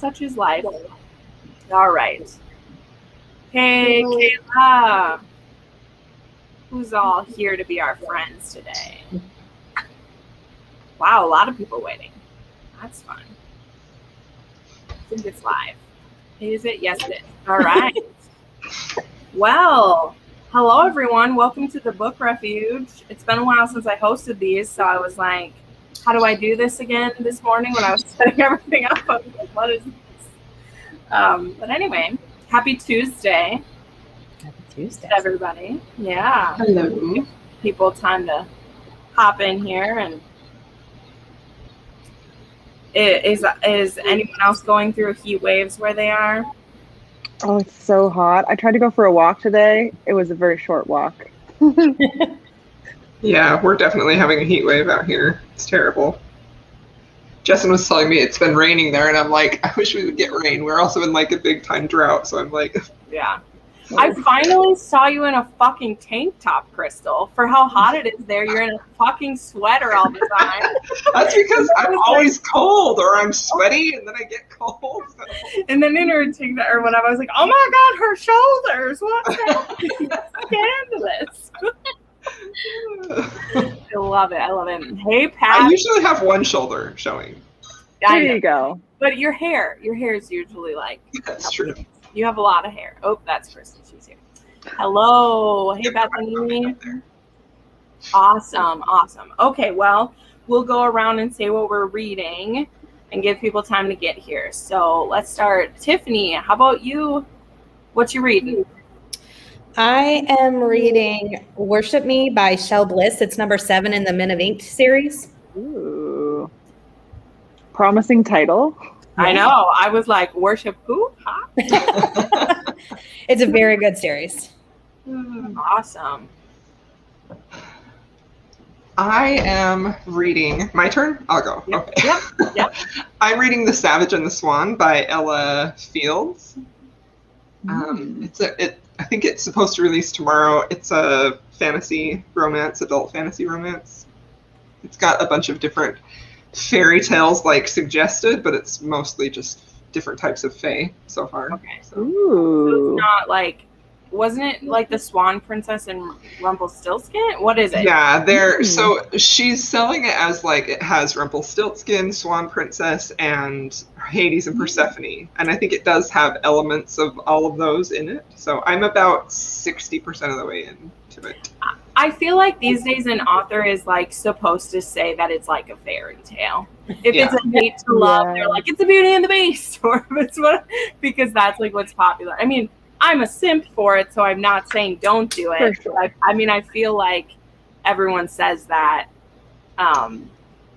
Such is life. All right. Hey, Kayla. Who's all here to be our friends today? Wow, a lot of people waiting. That's fun. I think it's live. Is it? Yes, it is. All right. Well, hello, everyone. Welcome to the Book Refuge. It's been a while since I hosted these, so I was like, how do I do this again this morning when I was setting everything up? I was like, what is this? But anyway, happy Tuesday. Happy Tuesday, everybody. Yeah. Hello. Give people time to hop in here. And is anyone else going through heat waves where they are? Oh, it's so hot. I tried to go for a walk today. It was a very short walk. Yeah, we're definitely having a heat wave out here. It's terrible. Justin was telling me it's been raining there, and I'm like, I wish we would get rain. We're also in like a big time drought, so I'm like, yeah. I finally saw you in a fucking tank top, Crystal. For how hot it is there, you're in a fucking sweater all the time. That's because I'm always cold, or I'm sweaty, and then I get cold. So. And then in her tank top or whatever, I was like, oh my god, her shoulders! What's happening? Scandalous. I love it. I love it. Hey, Pat. I usually have one shoulder showing. There you go. But your hair is usually like. That's true. You have a lot of hair. Oh, that's Kristen. She's here. Hello. Hey, Bethany. Awesome. Okay, well, we'll go around and say what we're reading and give people time to get here. So let's start. Tiffany, how about you? What you reading? I am reading Worship Me by Shel Bliss. It's number 7 in the Men of Ink series. Ooh. Promising title. I know. I was like, worship who? Huh? It's a very good series. Awesome. I am reading. My turn? I'll go. Yep. Okay. Yep. I'm reading The Savage and the Swan by Ella Fields. I think it's supposed to release tomorrow. It's a fantasy romance, adult fantasy romance. It's got a bunch of different fairy tales like suggested, but it's mostly just different types of fae so far. Okay. So. Ooh. So it's not like, wasn't it like the Swan Princess and Rumpelstiltskin? What is it? Yeah, so she's selling it as like it has Rumpelstiltskin, Swan Princess, and Hades and Persephone. And I think it does have elements of all of those in it. So I'm about 60% of the way into it. I feel like these days an author is like supposed to say that it's like a fairy tale. If it's a hate to love, they're like, it's a Beauty and the Beast, or if it's because that's like what's popular. I mean, I'm a simp for it, so I'm not saying don't do it. For sure. I mean, I feel like everyone says that,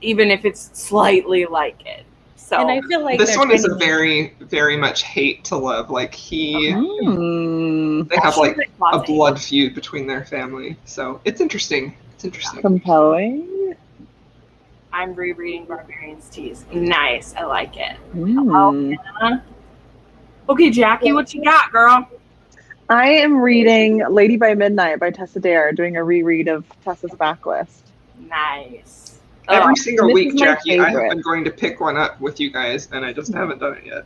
even if it's slightly like it. So, and I feel like this one is a very, very much hate to love. Like they have like a blood feud between their family. So it's interesting. Compelling. I'm rereading Barbarian's Tease. Nice. I like it. Okay, Jackie, what you got, girl? I am reading Lady by Midnight by Tessa Dare, doing a reread of Tessa's Backlist. Nice. Every single week, Jackie, I have favorite. been going to pick one up with you guys, and I just haven't done it yet.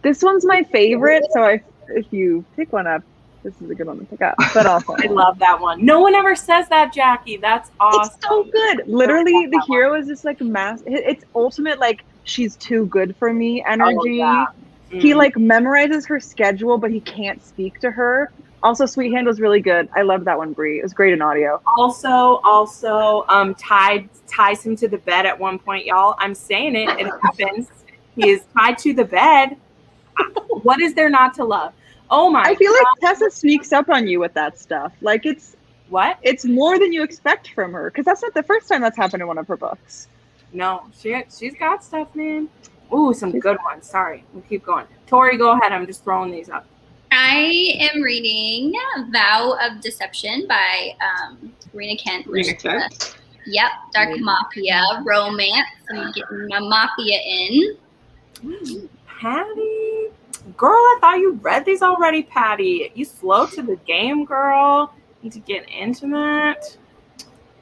This one's my favorite, so if you pick one up, this is a good one to pick up. But also, I love that one. No one ever says that, Jackie. That's awesome. It's so good. Literally, the hero is just like it's ultimate, like, she's too good for me energy. Oh, yeah. He like memorizes her schedule, but he can't speak to her. Also, Sweet Hand was really good. I loved that one, Brie. It was great in audio. Also, ties him to the bed at one point, y'all. I'm saying it. It happens. He is tied to the bed. What is there not to love? Oh my! I feel like Tessa sneaks up on you with that stuff. Like it's more than you expect from her, because that's not the first time that's happened in one of her books. No, she's got stuff, man. Ooh, some good ones. Sorry, we'll keep going. Tori, go ahead. I'm just throwing these up. I am reading Vow of Deception by Rena Kent. Yep, Dark Mafia romance. I'm getting my mafia in. Patty, girl, I thought you read these already, Patty. You slow to the game, girl. Need to get into that.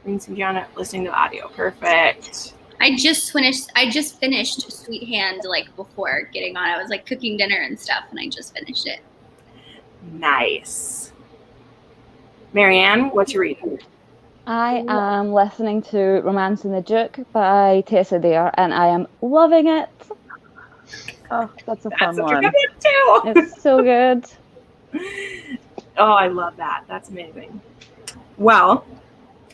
Reading some Gianna, listening to audio. Perfect. I just finished Sweet Hand like before getting on. I was like cooking dinner and stuff, and I just finished it. Nice. Marianne, what you reading? I am listening to Romancing the Duke by Tessa Dare, and I am loving it. Oh, that's a fun one. Good one too. It's so good. Oh, I love that. That's amazing. Well,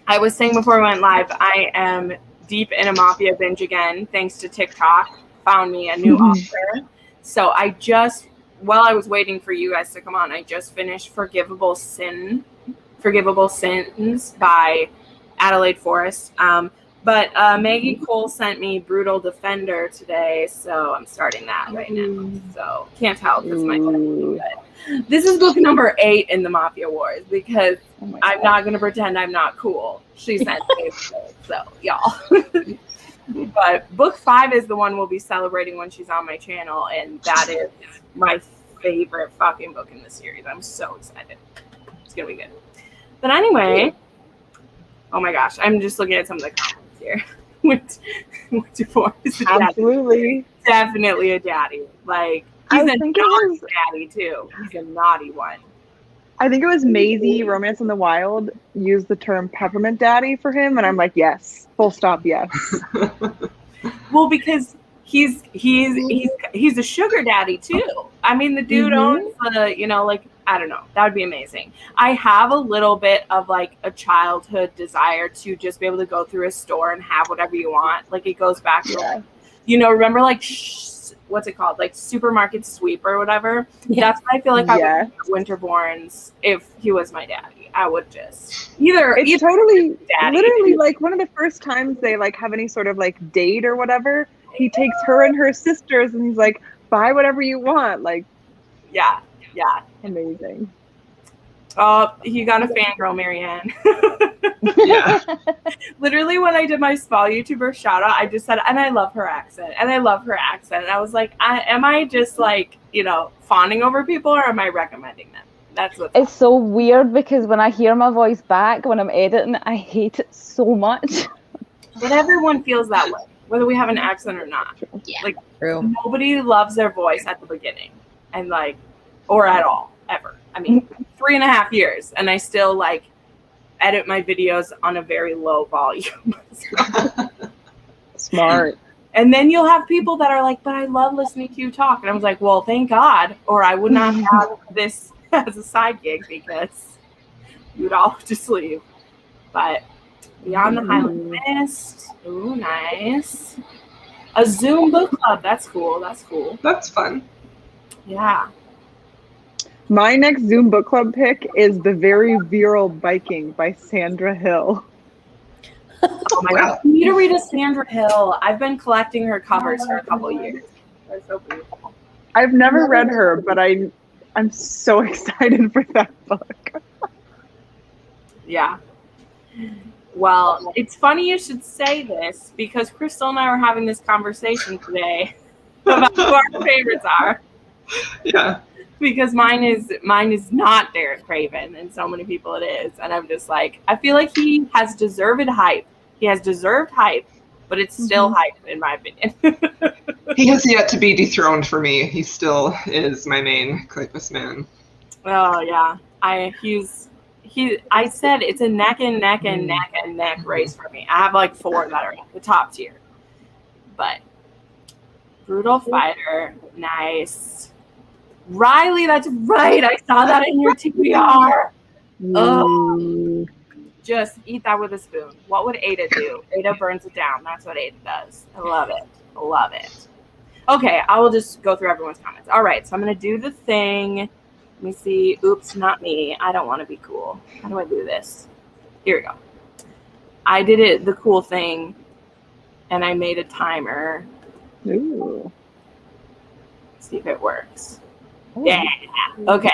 I was saying before we went live, I am deep in a Mafia binge again, thanks to TikTok. Found me a new author. So while I was waiting for you guys to come on, I just finished Forgivable Sins by Adelaide Forrest. But Maggie Cole sent me Brutal Defender today, so I'm starting that right now. So can't tell because my this is book number 8 in the Mafia Wars because I'm not going to pretend I'm not cool. She sent me, so y'all. But book 5 is the one we'll be celebrating when she's on my channel, and that is my favorite fucking book in the series. I'm so excited. It's going to be good. But anyway, oh my gosh, I'm just looking at some of the comments here. Which is absolutely definitely a daddy. Like he's a naughty daddy too. He's a naughty one. I think it was Maisie, Romance in the Wild, used the term peppermint daddy for him, and I'm like, yes, full stop, yes. Well, because he's a sugar daddy too. I mean, the dude owns the, I don't know. That would be amazing. I have a little bit of like a childhood desire to just be able to go through a store and have whatever you want. Like it goes back to, remember like, what's it called? Like Supermarket Sweep or whatever. Yeah. That's what I feel like I would do Winterborns if he was my daddy. I would just it's totally daddy. Literally like one of the first times they like have any sort of like date or whatever, he takes her and her sisters and he's like, buy whatever you want. Like, yeah. Amazing. Oh, you got a fangirl, Marianne. Yeah. Literally, when I did my small YouTuber shout out, I just said, and I love her accent. And I love her accent. And I was like, am I just like, fawning over people or am I recommending them? That's what it's so weird because when I hear my voice back when I'm editing, I hate it so much. But everyone feels that way, whether we have an accent or not. Yeah. Like, true. Nobody loves their voice at the beginning. And like, or at all, ever. I mean, 3.5 years, and I still like edit my videos on a very low volume. Smart. And then you'll have people that are like, but I love listening to you talk. And I was like, well, thank God, or I would not have this as a side gig because you would all just leave. But Beyond the Highland Mist. Ooh, nice. A Zoom book club. That's cool. That's fun. Yeah. My next Zoom book club pick is The Very Virile Viking by Sandra Hill. Oh my God. You need to read a Sandra Hill. I've been collecting her covers for a couple years. They're so beautiful. I've never read her, but I'm so excited for that book. Yeah. Well, it's funny you should say this because Crystal and I were having this conversation today about who our favorites are. Yeah. Because mine is not Derek Craven, and so many people it is. And I'm just like, I feel like he has deserved hype. He has deserved hype, but it's still hype in my opinion. He has yet to be dethroned for me. He still is my main Kleypas man. Oh yeah. I said it's a neck and neck race for me. I have like 4 that are at the top tier. But Brutal Fighter, nice. Riley, that's right. I saw that in your TBR. Oh, just eat that with a spoon. What would Ada do? Ada burns it down. That's what Ada does. I love it. Okay, I will just go through everyone's comments. All right, so I'm going to do the thing. Let me see. Oops, not me. I don't want to be cool. How do I do this? Here we go. I did it the cool thing, and I made a timer. Ooh. Let's see if it works. Yeah. Okay.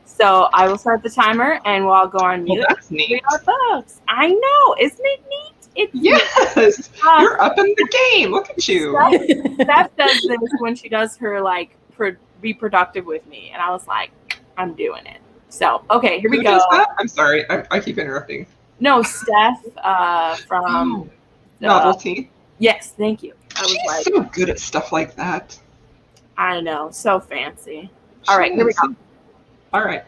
So I will start the timer and we'll all go on mute. Well, that's neat. Read our books. I know. Isn't it neat? Yes. You're up in the game. Look at you. Steph does this when she does her like be productive with me. And I was like, I'm doing it. So, okay, here we go. Does that? I'm sorry. I keep interrupting. No, Steph from Novelty. Yes, thank you. I was She's like, so good at stuff like that. I know, so fancy. All right, She here we is. go. All right.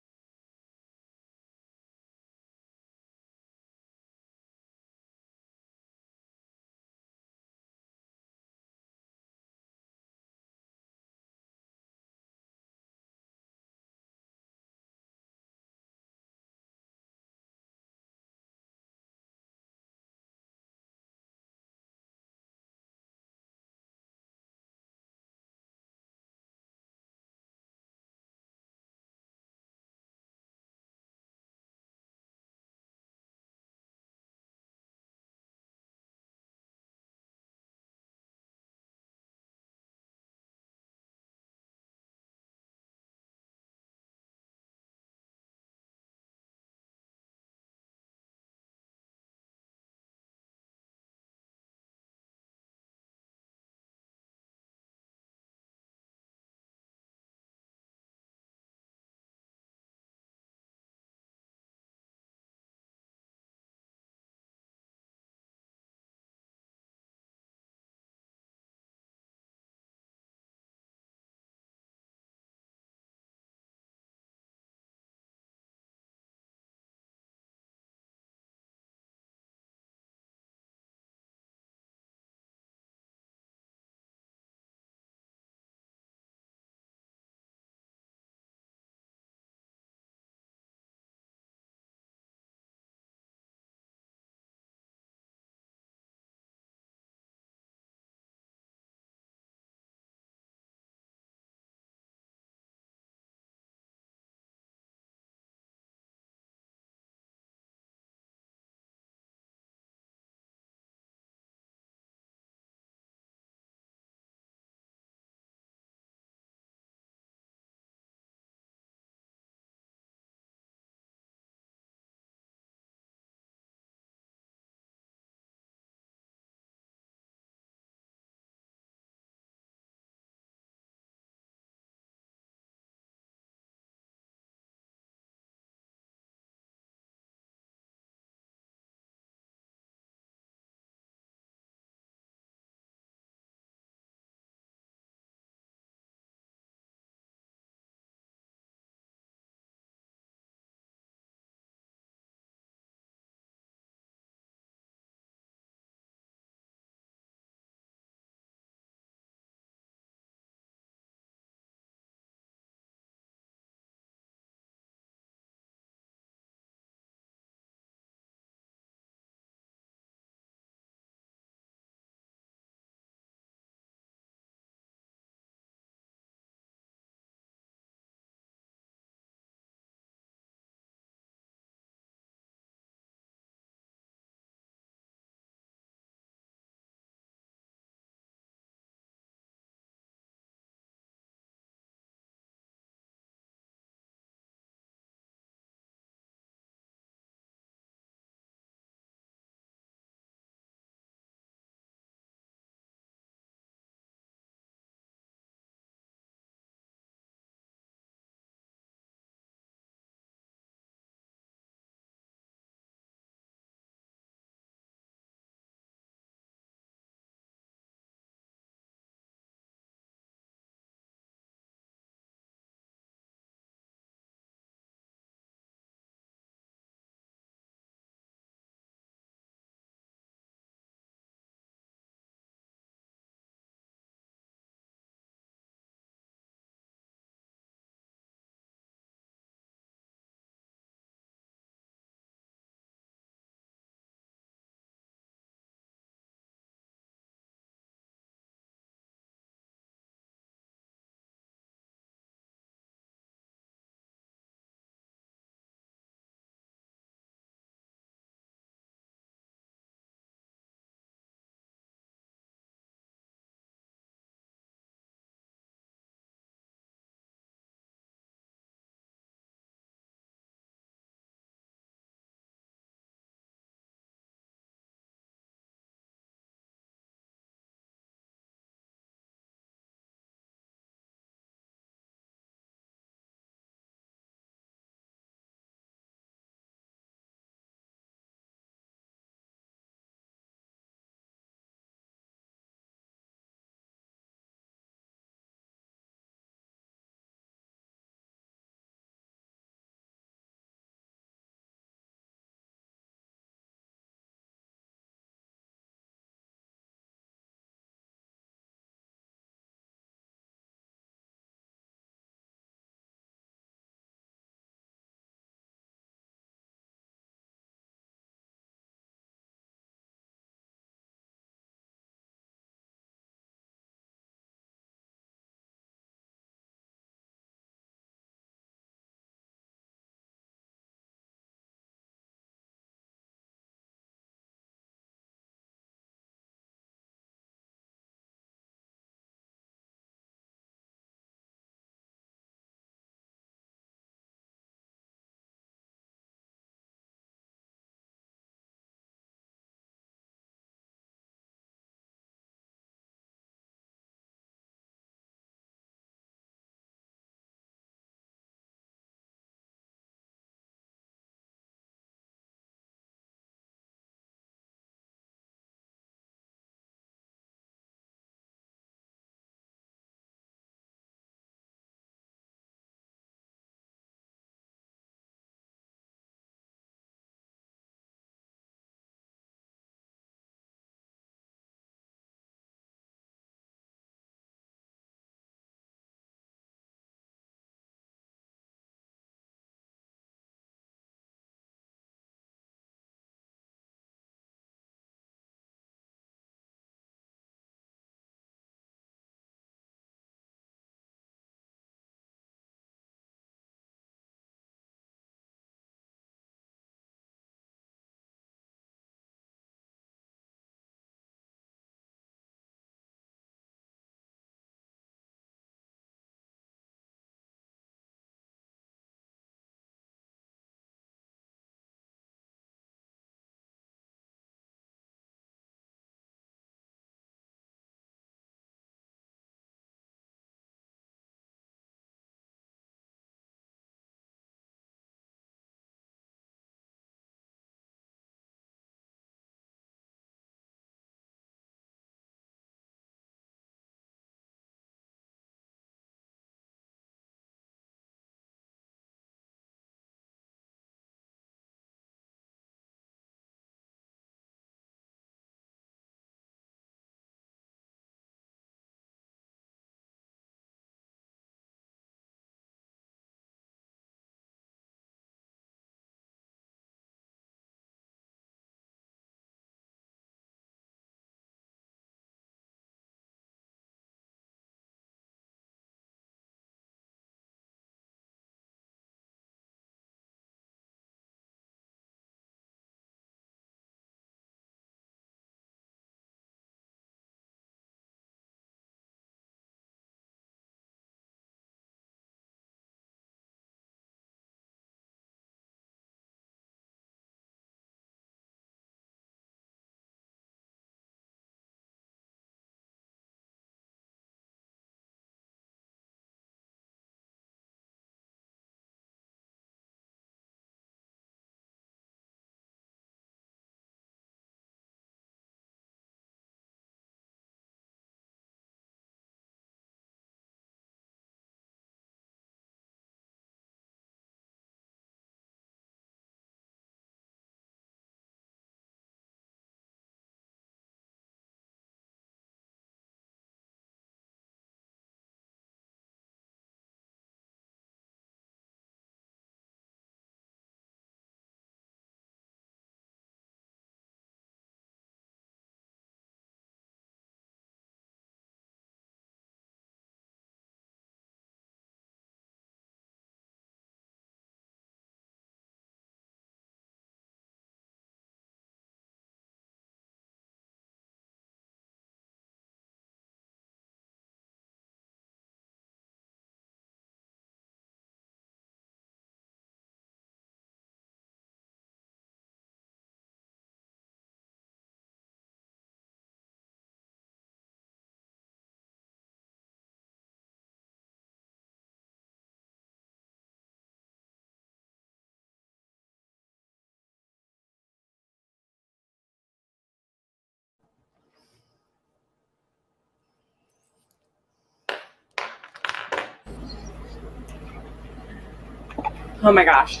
Oh my gosh.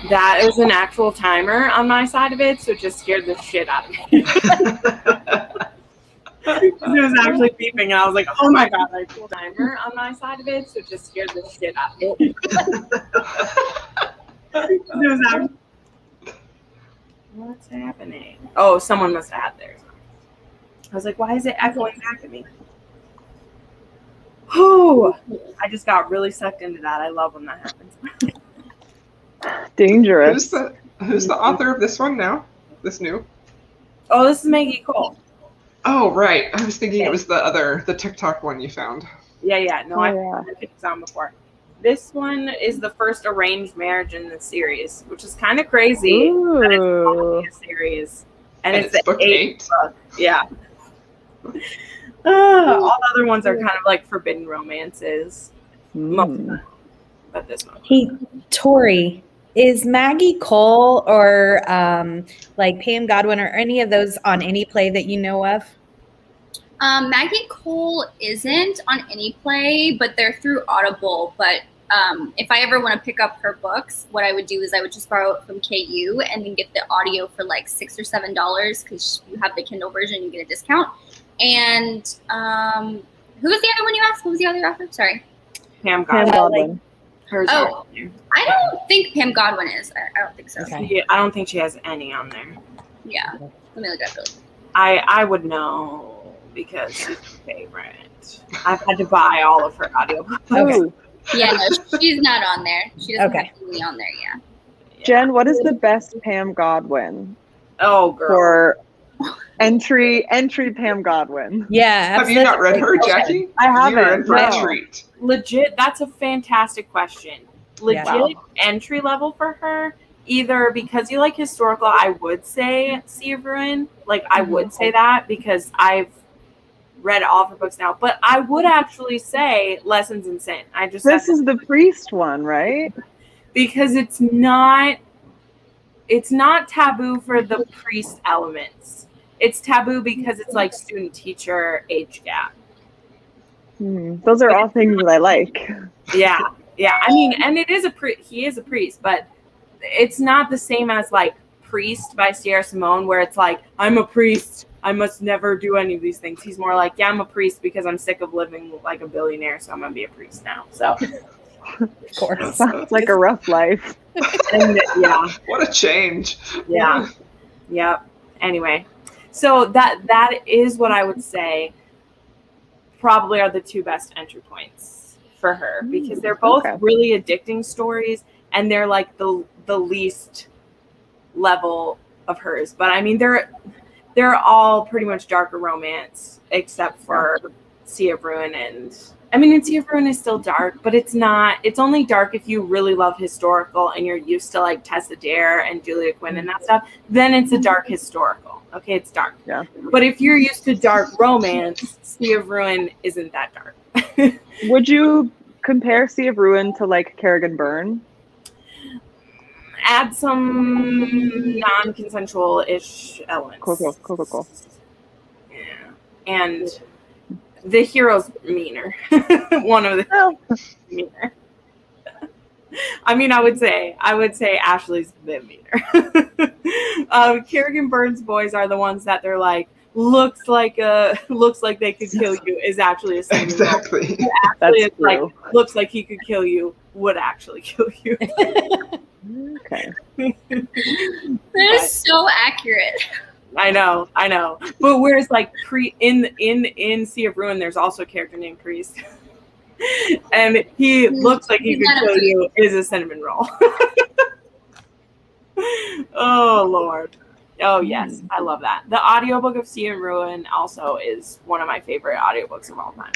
That was an actual timer on my side of it, so it just scared the shit out of me. It was actually beeping, and I was like, oh my god, I pulled a timer on my side of it, so it just scared the shit out of me. It was actually... What's happening? Oh, someone must have had theirs. I was like, why is it echoing back at me? Oh, I just got really sucked into that. I love when that happens. Dangerous. Who's the author of this one now? This new? Oh, this is Maggie Cole. Oh, right. I was thinking it was the TikTok one you found. Yeah. No, I've picked on before. This one is the first arranged marriage in the series, which is kind of crazy. But it's only a series. And it's the book 8th book. Yeah. All the other ones are kind of like forbidden romances. Most of them. But this one. Hey, Tori, is Maggie Cole or like Pam Godwin or any of those on any play that you know of? Maggie Cole isn't on any play, but they're through Audible. But if I ever want to pick up her books, what I would do is I would just borrow it from KU and then get the audio for like $6 or $7 because you have the Kindle version, you get a discount. And who was the other one you asked? What was the other author? Sorry. Pam Godwin. Hers I don't think Pam Godwin is. I don't think so. Okay. Yeah, I don't think she has any on there. Yeah. Let me look at it. I would know because she's my favorite. I've had to buy all of her audiobooks. Okay. Yeah, no, she's not on there. She doesn't Okay. have to be on there, yeah. Jen, what is the best Pam Godwin Oh, girl. for entry Pam Godwin? Yeah. Have you not read her, Jackie? I haven't. You're in for a No. treat. Legit, that's a fantastic question. Legit Yeah. entry level for her, either because you like historical, I would say Sea of Ruin. Like, I would say that because I've read all of her books now. But I would actually say Lessons in Sin. This is the priest one, right? because it's not taboo for the priest elements. It's taboo because it's like student teacher age gap. Those are all things that I like. Yeah. I mean, and it is he is a priest, but it's not the same as like Priest by Sierra Simone, where it's like, I'm a priest, I must never do any of these things. He's more like, yeah, I'm a priest because I'm sick of living like a billionaire, so I'm gonna be a priest now. So Of course. Sounds like a rough life. and, yeah. What a change. Yeah. Yep. Anyway, so that is what I would say probably are the two best entry points for her, because they're both really addicting stories, and they're like the least level of hers. But I mean, they're all pretty much darker romance except for Sea of Ruin. And I mean, Sea of Ruin is still dark, but it's only dark if you really love historical and you're used to like Tessa Dare and Julia Quinn and that stuff. Then it's a dark historical. Okay, it's dark. Yeah. But if you're used to dark romance, Sea of Ruin isn't that dark. Would you compare Sea of Ruin to like Kerrigan Byrne? Add some non-consensual-ish elements. Cool. Yeah. And the hero's meaner. One of the meaner. I mean, I would say Ashley's a bit meaner. Kerrigan Byrne's boys are the ones that they're like, looks like they could kill you is actually a sin. Exactly. Actually, it's like, looks like he could kill you, would actually kill you. Okay. That is so accurate. I know. But whereas like in Sea of Ruin, there's also a character named Priest. And he looks like he could kill you is a cinnamon roll. Oh Lord. Oh yes, I love that. The audiobook of Sea and Ruin also is one of my favorite audiobooks of all time.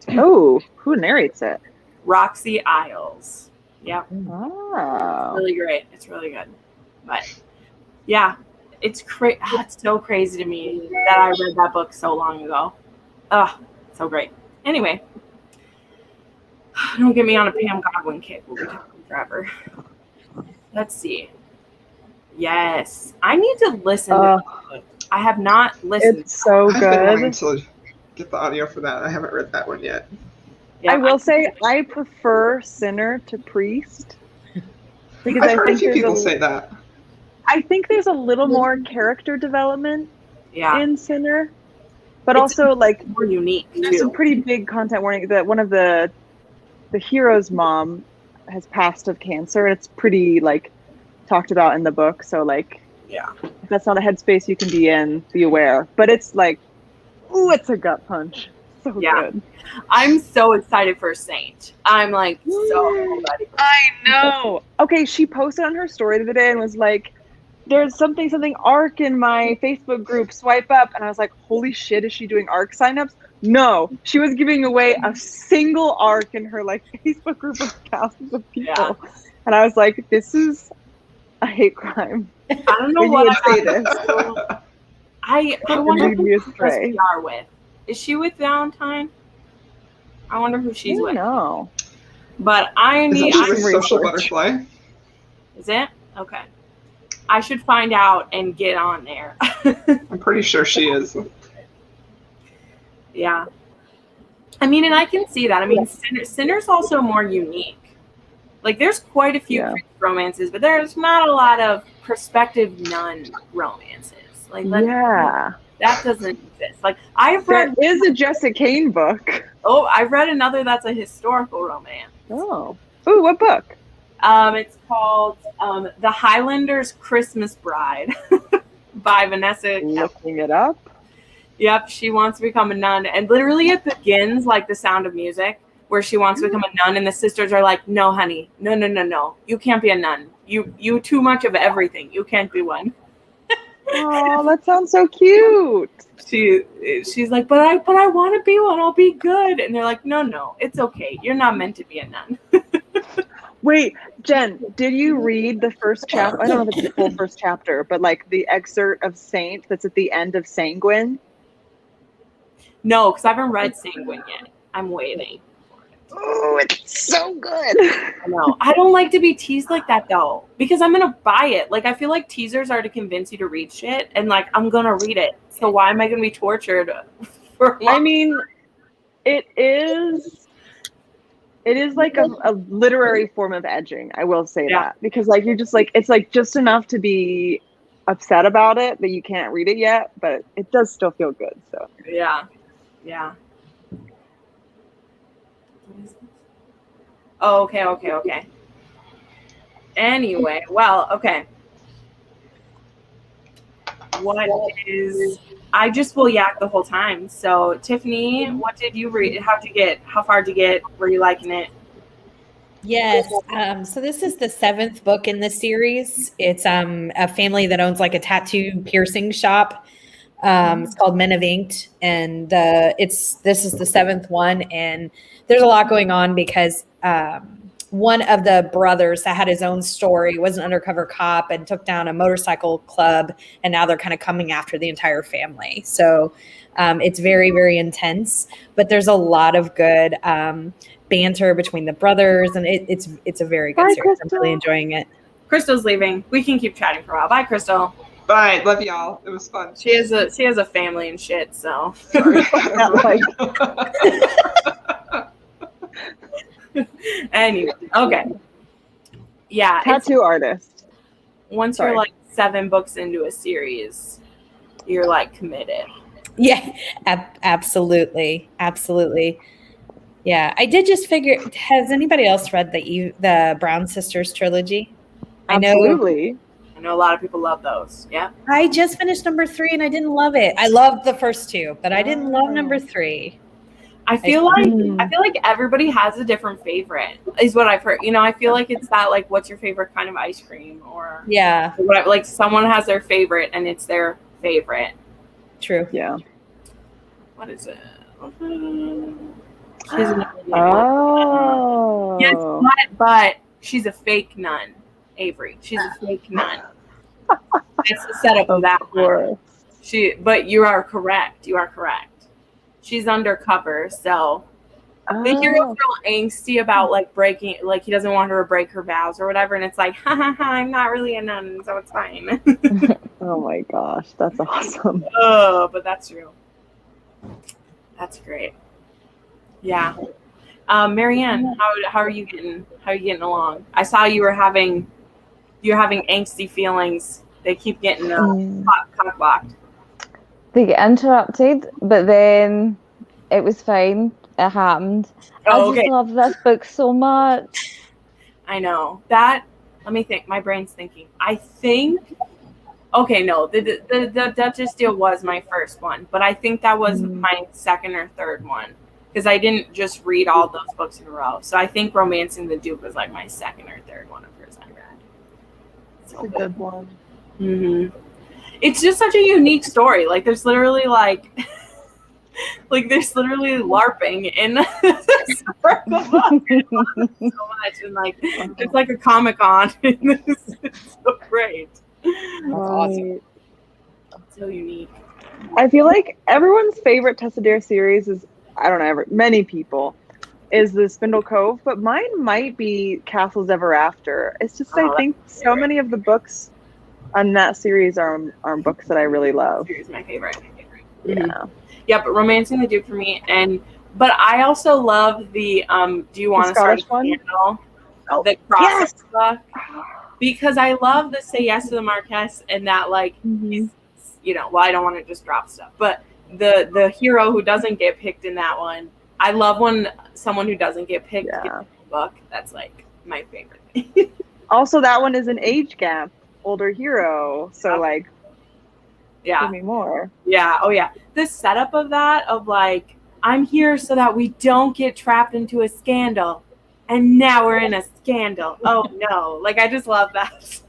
Oh, who narrates it? Roxy Isles. Yep. Oh. It's really great. It's really good. But yeah, it's so crazy to me that I read that book so long ago. Oh, so great. Anyway, don't get me on a Pam Godwin kick. We'll be talking forever. Let's see. Yes, I need to listen to it. I have not listened. It's so I've been wanting good. to get the audio for that. I haven't read that one yet. Yeah, I will say I prefer Sinner to Priest. Because I've heard a few people say that. I think there's a little more character development in Sinner, but It's also like more unique. There's some pretty big content warning that one of the hero's mom has passed of cancer. It's pretty like talked about in the book. So like, if that's not a headspace you can be in, be aware. But it's like, ooh, it's a gut punch. So good. I'm so excited for Saint. I'm like so ready. I know. Okay, she posted on her story the other day and was like, there's something arc in my Facebook group, swipe up. And I was like, holy shit, is she doing arc signups? No, she was giving away a single arc in her like Facebook group of thousands of people. And I was like, this is a hate crime. I don't know what I say this. I wonder who we are with. Is she with Valentine? I wonder who she's with. No. But I need Social Butterfly. Is it? Okay. I should find out and get on there. I'm pretty sure she is. Yeah. I mean, and I can see that. I mean, Sinner's also more unique. Like, there's quite a few romances, but there's not a lot of prospective nun romances. Like, that doesn't exist. Like, there is a Jessica Kane book. Oh, I've read another that's a historical romance. Oh. Ooh, what book? It's called The Highlander's Christmas Bride by Vanessa. Looking it up. Yep, she wants to become a nun. And literally it begins like The Sound of Music, where she wants to become a nun, and the sisters are like, no, honey, no. You can't be a nun. You too much of everything. You can't be one. Oh, that sounds so cute. She's like, but I want to be one. I'll be good. And they're like, no, it's okay. You're not meant to be a nun. Wait, Jen, did you read the first chapter? I don't know if it's the full first chapter, but like the excerpt of Saint that's at the end of Sanguine? No, because I haven't read Sanguine yet. I'm waiting. Oh, it's so good. I know. I don't like to be teased like that though, because I'm gonna buy it. Like, I feel like teasers are to convince you to read shit, and like I'm gonna read it. So why am I gonna be tortured for? I mean, it is like a literary form of edging. I will say that, because like you're just like, it's like just enough to be upset about it that you can't read it yet, but it does still feel good. So yeah. Oh, okay. Anyway, well, okay. What is? I just will yak the whole time. So, Tiffany, what did you read? How far did you get? Were you liking it? Yes. So this is the 7th book in the series. It's a family that owns like a tattoo piercing shop. It's called Men of Ink, and this is the 7th one, and there's a lot going on because one of the brothers that had his own story was an undercover cop and took down a motorcycle club, and now they're kind of coming after the entire family. So it's very, very intense, but there's a lot of good banter between the brothers, and it's a very good series. I'm really enjoying it. Crystal's leaving. We can keep chatting for a while. Bye, Crystal. Bye. Love y'all. It was fun. She has a family and shit, so. Sorry. Anyway, okay. Yeah. Tattoo artist. Once you're like 7 books into a series, you're like committed. Yeah, absolutely. Yeah, I did just figure. Has anybody else read the Brown Sisters trilogy? Absolutely. I know a lot of people love those. Yeah. I just finished number 3 and I didn't love it. I loved the first 2, but I didn't love number 3. I feel like everybody has a different favorite, is what I've heard. You know, I feel like it's that, like, what's your favorite kind of ice cream, or whatever. Like, someone has their favorite and it's their favorite. True. Yeah. What is it? Oh. Yes, but she's a fake nun, Avery. She's a fake nun. That's the setup of that one. But you are correct. She's undercover, so the hero's real angsty about like breaking, like he doesn't want her to break her vows or whatever, and it's like, I'm not really a nun, so it's fine. Oh my gosh, that's awesome. Oh, but that's true. That's great. Yeah. Marianne, how are you getting along? I saw you were having you're having angsty feelings. They keep getting cock blocked. They get interrupted, but then it was fine. It happened. Oh, I just love this book so much. I know that. Let me think. My brain's thinking. I think. Okay, no, the Duchess deal was my first one, but I think that was my second or third one because I didn't just read all those books in a row. So I think Romancing the Duke was like my second or third one of hers I read. It's a good one. Mm-hmm. It's just such a unique story. Like there's literally like there's literally LARPing in this so much, and like it's like a Comic-Con. It's so great. That's awesome. So unique. I feel like everyone's favorite Tessa Dare series is, I don't know, many people, is the Spindle Cove, but mine might be Castles Ever After. It's just, I think so many of the books on that series are books that I really love. Series my favorite. Yeah. Yeah, but Romancing the Duke for me, but I also love the Do You Want to Start a Scandal? The cross book. Because I love the Say Yes to the Marquess and that he's, well, I don't want to just drop stuff, but the hero who doesn't get picked in that one, I love when someone who doesn't get picked gets the book. That's like my favorite thing. Also, that one is an age gap, older hero, so give me more. Yeah. Oh yeah. The setup of that I'm here so that we don't get trapped into a scandal. And now we're in a scandal. Oh no. I just love that.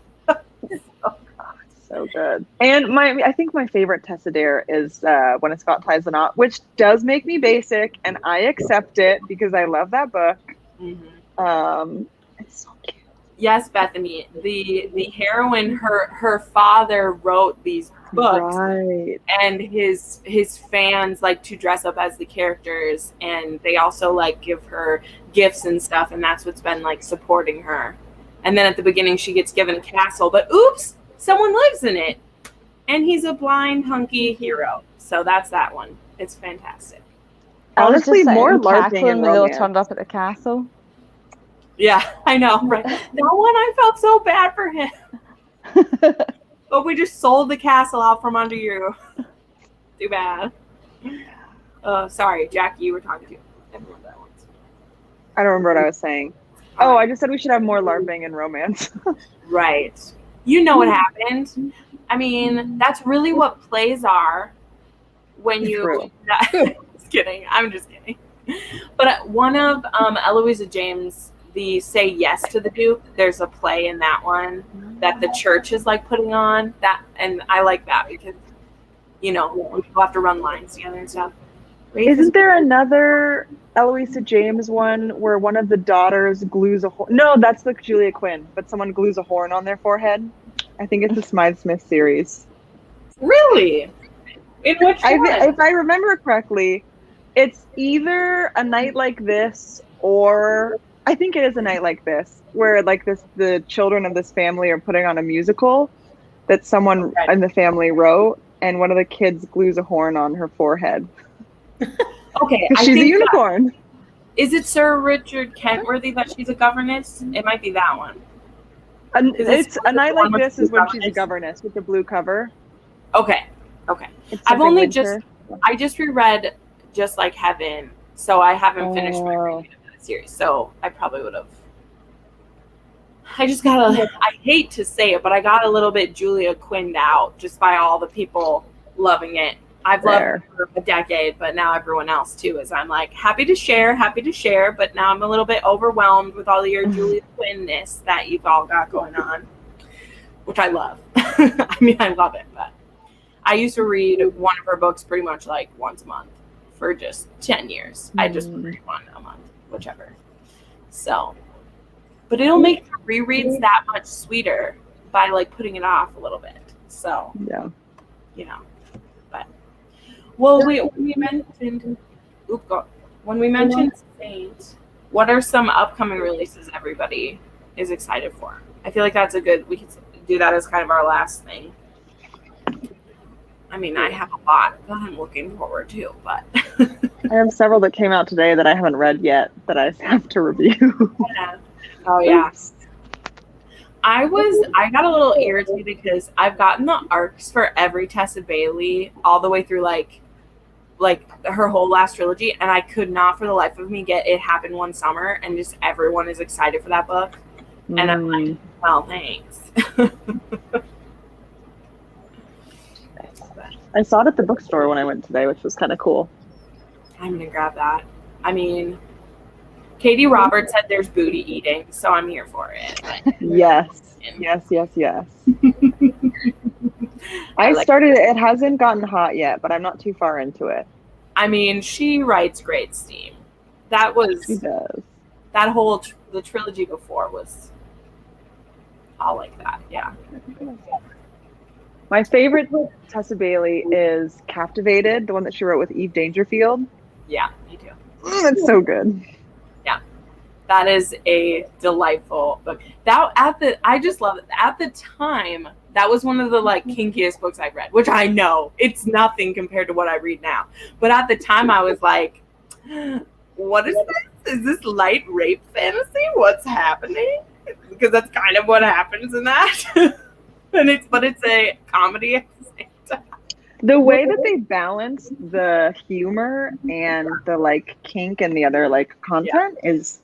So good. And I think my favorite Tessa Dare is When a Scot Ties the Knot, which does make me basic, and I accept it because I love that book. Mm-hmm. It's so cute. Yes, Bethany. The heroine, her father wrote these books, right? And his fans like to dress up as the characters, and they also give her gifts and stuff, and that's what's been supporting her. And then at the beginning, she gets given a castle, but oops, someone lives in it, and he's a blind hunky hero. So that's that one. It's fantastic. Honestly, more LARPing and when they all romance. turned up at the castle. Yeah, I know, right? That one, I felt so bad for him. But we just sold the castle out from under you. Too bad. Sorry, Jackie, you were talking to. I don't remember what I was saying. Oh, I just said we should have more LARPing and romance. Right. You know what happened. I mean, that's really what plays are when you... Just kidding. I'm just kidding. But one of Eloisa James... the Say Yes to the Duke, there's a play in that one that the church is putting on that, and I like that because when people have to run lines together and stuff. Isn't there another Eloisa James one where one of the daughters glues a horn? No, that's the Julia Quinn, but someone glues a horn on their forehead. I think it's the Smythe Smith series. Really? In which one? If I remember correctly, it's either A Night Like This or I think it is A Night Like This, where the children of this family are putting on a musical that someone in the family wrote, and one of the kids glues a horn on her forehead. Okay, she's a unicorn. Is it Sir Richard Kentworthy that she's a governess? It might be that one. It's A Night Like This is when she's a governess with the blue cover. Okay. I've only I just reread Just Like Heaven, so I haven't finished my reading of the series. So I probably would have. I just got I hate to say it, but I got a little bit Julia Quinned out just by all the people loving it. I've loved her for a decade, but now everyone else too is. I'm happy to share, but now I'm a little bit overwhelmed with all your Julia Quinn-ness that you've all got going on, which I love. I mean, I love it, but I used to read one of her books pretty much once a month for just 10 years. I just read one a month, whichever. So, but it'll make rereads that much sweeter by putting it off a little bit. So, yeah, but. Well, we mentioned when we mentioned Saint, what are some upcoming releases everybody is excited for? I feel like that's we could do that as kind of our last thing. I mean, I have a lot that I'm looking forward to, but I have several that came out today that I haven't read yet that I have to review. Oh yeah. I got a little irritated because I've gotten the arcs for every Tessa Bailey all the way through like her whole last trilogy, and I could not for the life of me get It Happened One Summer, and just everyone is excited for that book. And I'm like, well, thanks. I saw it at the bookstore when I went today, which was kind of cool. I'm gonna grab that. I mean, Katie Roberts said there's booty eating, so I'm here for it. Yes. I started it. It hasn't gotten hot yet, but I'm not too far into it. I mean, she writes great steam. She does. That whole the trilogy before was all like that. Yeah. My favorite Tessa Bailey is Captivated, the one that she wrote with Eve Dangerfield. Yeah, me too. It's so good. Yeah, that is a delightful book. I just love it. At the time, that was one of the like kinkiest books I read, which I know it's nothing compared to what I read now. But at the time, I was like, "What is this? Is this light rape fantasy? What's happening?" Because that's kind of what happens in that. But it's a comedy at the same time. The way that they balance the humor and the like kink and the other like content is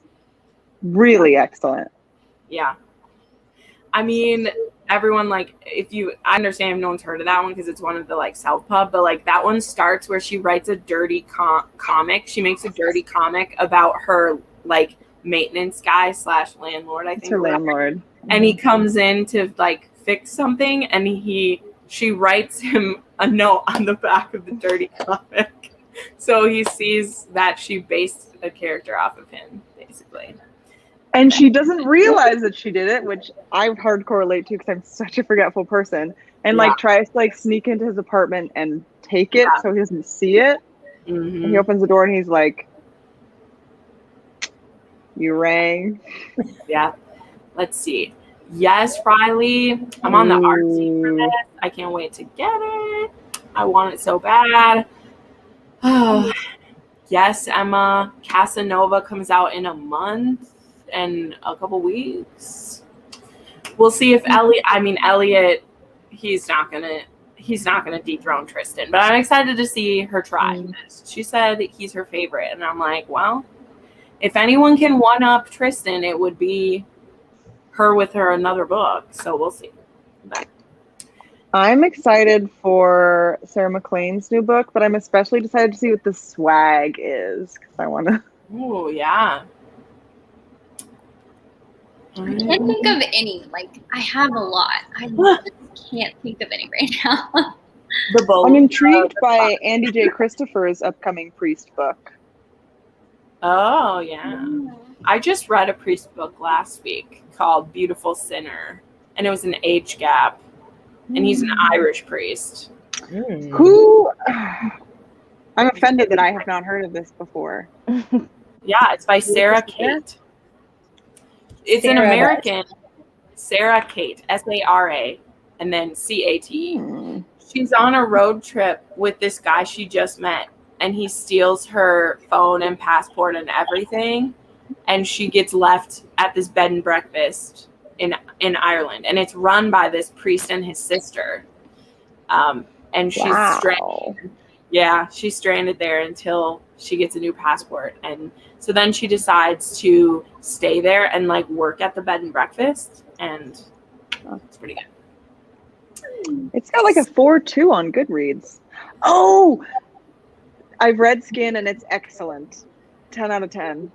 really excellent. Yeah. I mean, everyone like I understand if no one's heard of that one because it's one of the like self-pub, but like that one starts where she writes a dirty comic. She makes a dirty comic about her like maintenance guy / landlord, I think. It's her landlord. And he comes in to like fix something, and she writes him a note on the back of the dirty comic. So he sees that she based a character off of him, basically. And she doesn't realize that she did it, which I hardcore relate to because I'm such a forgetful person. And like tries to like sneak into his apartment and take it so he doesn't see it. Mm-hmm. And he opens the door and he's like, "You rang." Yeah. Let's see. Yes, Riley. I'm on the art team for this. I can't wait to get it. I want it so bad. Oh, yes, Emma. Casanova comes out in a month and a couple weeks. We'll see if Elliot, he's not gonna dethrone Tristan, but I'm excited to see her try this. She said he's her favorite, and I'm like, well, if anyone can one up Tristan, it would be her with her another book. So we'll see. But I'm excited for Sarah McLean's new book, but I'm especially excited to see what the swag is because I want to. Oh yeah. I can't think of any. Like I have a lot. I just can't think of any right now. I'm intrigued by Andy J. Christopher's upcoming Priest book. Oh yeah. I just read a Priest book last week called Beautiful Sinner, and it was an age gap, and he's an Irish priest. Who? I'm offended that I have not heard of this before. Yeah, it's by Sarah Kate. It's an American. Sarah Kate, Sara, and then Cate. She's on a road trip with this guy she just met, and he steals her phone and passport and everything. And she gets left at this bed and breakfast in Ireland, and it's run by this priest and his sister. And she's stranded. Yeah, she's stranded there until she gets a new passport, and so then she decides to stay there and like work at the bed and breakfast, and it's pretty good. It's got like a 4.2 on Goodreads. Oh, I've read Skin, and it's excellent. 10 out of 10.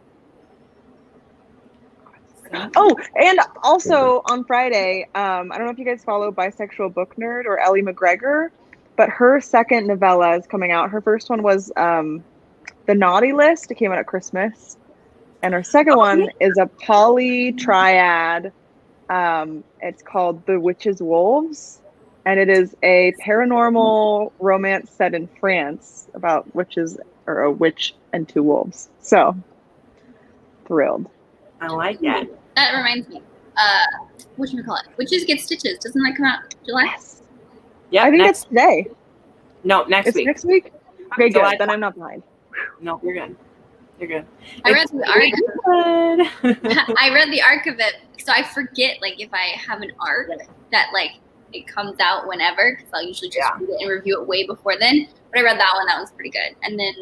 Oh, and also on Friday, I don't know if you guys follow Bisexual Book Nerd or Ellie McGregor, but her second novella is coming out. Her first one was The Naughty List. It came out at Christmas. And her second one is a poly triad. It's called The Witch's Wolves. And it is a paranormal romance set in France about witches, or a witch and two wolves. So, thrilled. I like it. That reminds me. Whatchamacallit? Witches Get Stitches. Doesn't that come out July? Yes. Yeah, I think it's today. No, next week. Next week? Okay, July good. Then I'm not behind. No, you're good. You're good. I read the arc. I read the arc of it So I forget, like, if I have an arc that, like, it comes out whenever, because I'll usually just read it and review it way before then. But I read that one. That one's pretty good. And then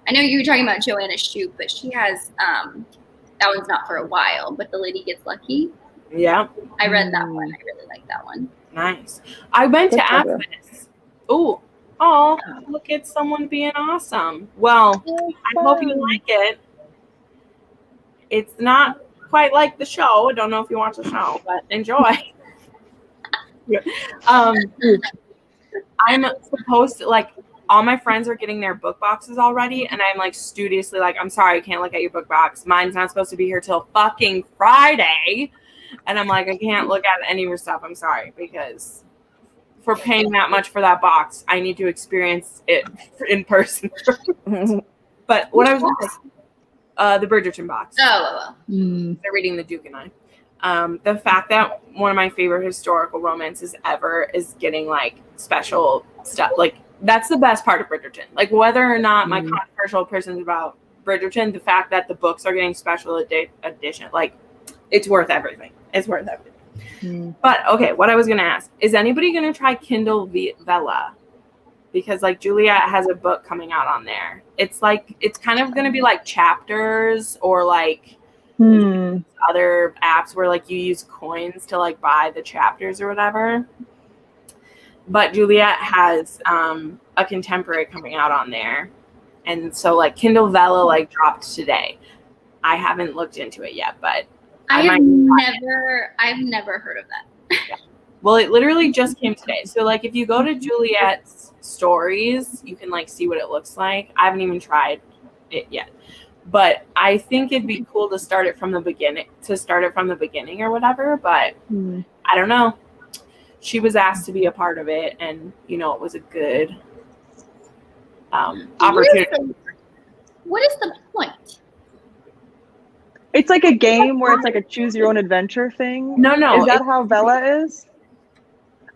I know you were talking about Joanna Shoup, but she has, that one's not for a while, but The Lady Gets Lucky. Yeah. I read that one. I really like that one. Nice. I went to ask this. Oh, look at someone being awesome. Well, I hope you like it. It's not quite like the show. I don't know if you watch the show, but enjoy. I'm supposed to, like, all my friends are getting their book boxes already, and I'm like studiously like, I'm sorry, I can't look at your book box. Mine's not supposed to be here till fucking Friday. And I'm like, I can't look at any of your stuff. I'm sorry, because for paying that much for that box, I need to experience it in person. But what I was going to say, the Bridgerton box. Oh. They're reading The Duke and I. The fact that one of my favorite historical romances ever is getting like special stuff, like that's the best part of Bridgerton. Like whether or not my controversial opinions about Bridgerton, the fact that the books are getting special edition, like it's worth everything. It's worth everything. But okay, what I was gonna ask is anybody gonna try Kindle Vella? Because like Juliet has a book coming out on there. It's like it's kind of gonna be like chapters or like other apps where like you use coins to like buy the chapters or whatever. But Juliet has a contemporary coming out on there. And so like Kindle Vella like dropped today. I haven't looked into it yet, but I've never heard of that. Yeah. Well, it literally just came today. So like if you go to Juliet's stories, you can like see what it looks like. I haven't even tried it yet. But I think it'd be cool to start it from the beginning or whatever, but I don't know. She was asked to be a part of it, and you know it was a good opportunity. What is the point? It's like a game where it's like a choose your own adventure thing. No. Is that how Vella is?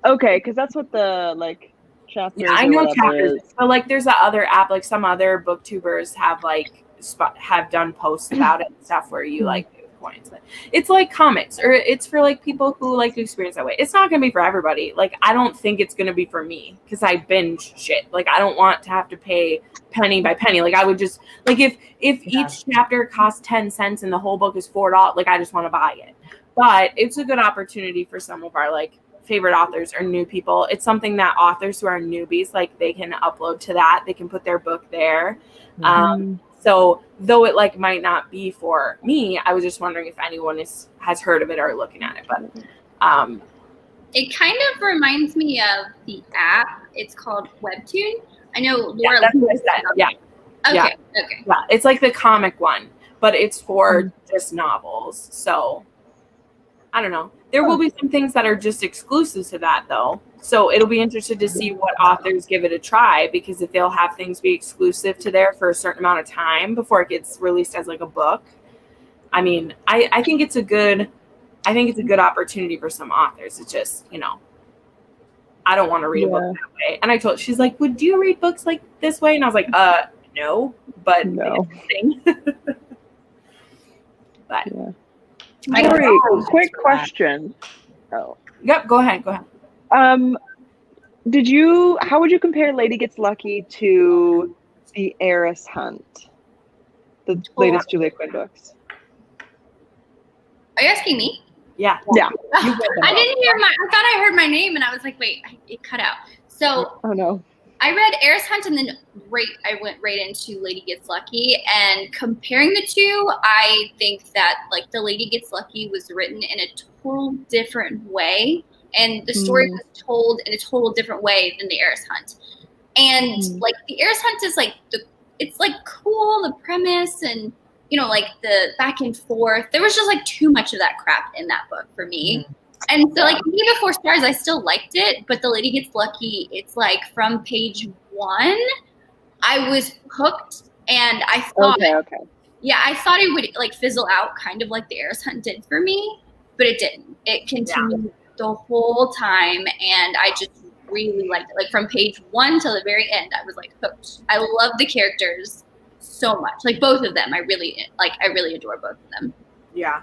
Okay, because that's what the like chapters. Yeah, I know chapters. But like, there's that other app, like some other booktubers have done posts about it and stuff where you like do points. It's like comics, or it's for like people who like to experience that way. It's not gonna be for everybody. Like I don't think it's gonna be for me because I binge shit. Like I don't want to have to pay penny by penny. Like I would just like if each chapter costs 10 cents and the whole book is $4, like I just want to buy it. But it's a good opportunity for some of our like favorite authors or new people. It's something that authors who are newbies, like they can upload to that. They can put their book there. So though it like might not be for me, I was just wondering if anyone has heard of it or looking at it. But it kind of reminds me of the app. It's called Webtoon. I know Laura. Yeah, that's what I said. Yeah. Okay. Yeah, it's like the comic one, but it's for just novels. So I don't know. There will be some things that are just exclusive to that, though. So it'll be interesting to see what authors give it a try, because if they'll have things be exclusive to there for a certain amount of time before it gets released as like a book. I mean, I think it's a good opportunity for some authors. It's just, you know, I don't want to read a book that way. And I told, she's like, would you read books like this way? And I was like, no, but no. But quick question. Oh. Yep, go ahead. How would you compare Lady Gets Lucky to The Heiress Hunt, the latest Julia Quinn books? Are you asking me? Yeah. I didn't hear I thought I heard my name and I was like, wait, it cut out. So oh no. I read Heiress Hunt and then I went right into Lady Gets Lucky, and comparing the two, I think that like The Lady Gets Lucky was written in a total different way, and the story was told in a total different way than The Heiress Hunt. And like The Heiress Hunt is like it's like cool, the premise, and you know, like the back and forth. There was just like too much of that crap in that book for me. And so like me the 4 stars, I still liked it, but The Lady Gets Lucky, it's like from page 1, I was hooked, and I thought I thought it would like fizzle out kind of like The Heiress Hunt did for me, but it didn't. It continued the whole time, and I just really liked it. Like from page 1 till the very end, I was like hooked. I love the characters so much. Like both of them, I really adore both of them. Yeah.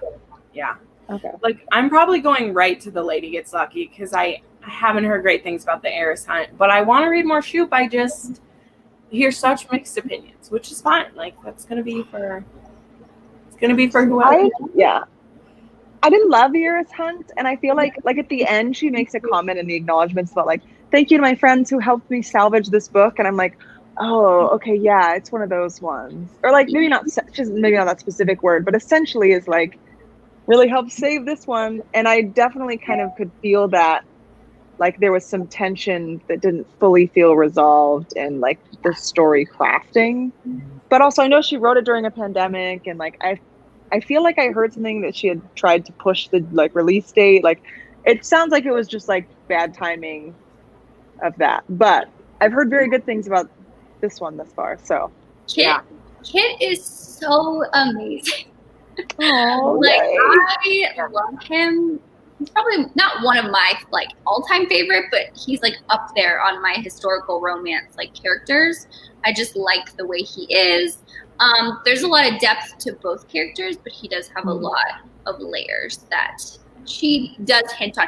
Okay. like I'm probably going right to The Lady Gets Lucky because I haven't heard great things about the Heiress Hunt, but I want to read more Shoop. I just hear such mixed opinions, which is fine. Like it's gonna be for whoever. I didn't love Heiress Hunt, and I feel like at the end she makes a comment in the acknowledgments about like, thank you to my friends who helped me salvage this book, and I'm like, oh, okay, yeah, it's one of those ones, or like maybe not that specific word, but essentially is like really helped save this one, and I definitely kind of could feel that. Like there was some tension that didn't fully feel resolved in like the story crafting. But also I know she wrote it during a pandemic, and like I feel like I heard something that she had tried to push the like release date. Like it sounds like it was just like bad timing of that. But I've heard very good things about this one thus far. So Kit is so amazing. oh, Like yay. I love him. He's probably not one of my like all-time favorite, but he's like up there on my historical romance like characters. I just like the way he is. There's a lot of depth to both characters, but he does have a lot of layers that she does hint on.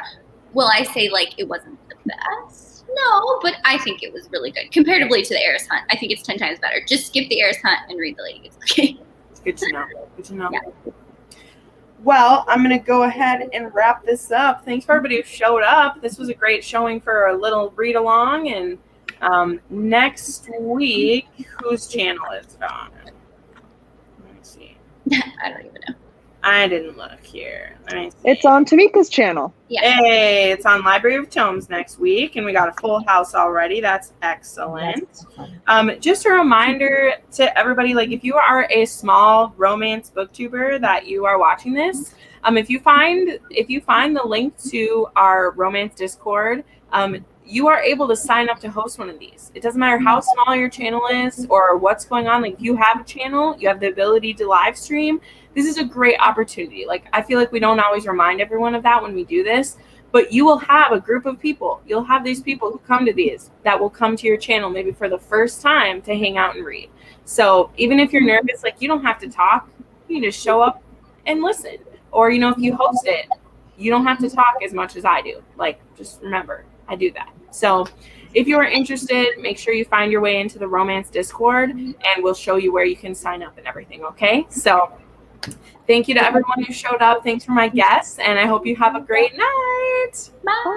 Will I say like it wasn't the best? No, but I think it was really good comparatively to the Heiress Hunt. I think it's 10 times better. Just skip the Heiress Hunt and read The Lady Gets Lucky. It's good to know. Good to know. Yeah. Well, I'm going to go ahead and wrap this up. Thanks for everybody who showed up. This was a great showing for a little read along. And next week, whose channel is it on? Let me see. I don't even know. I didn't look here. Let me see. It's on Tamika's channel. Yeah. Hey, it's on Library of Tomes next week, and we got a full house already. That's excellent. Just a reminder to everybody, like if you are a small romance booktuber that you are watching this, if you find the link to our romance Discord, you are able to sign up to host one of these. It doesn't matter how small your channel is or what's going on. Like if you have a channel, you have the ability to live stream. This is a great opportunity. Like I feel like we don't always remind everyone of that when we do this, but you will have a group of people. You'll have these people who come to these that will come to your channel maybe for the first time to hang out and read. So even if you're nervous, like you don't have to talk. You can just show up and listen. Or, if you host it, you don't have to talk as much as I do. Like, just remember, I do that. So if you are interested, make sure you find your way into the romance Discord and we'll show you where you can sign up and everything. Okay. So thank you to everyone who showed up. Thanks for my guests. And I hope you have a great night. Bye.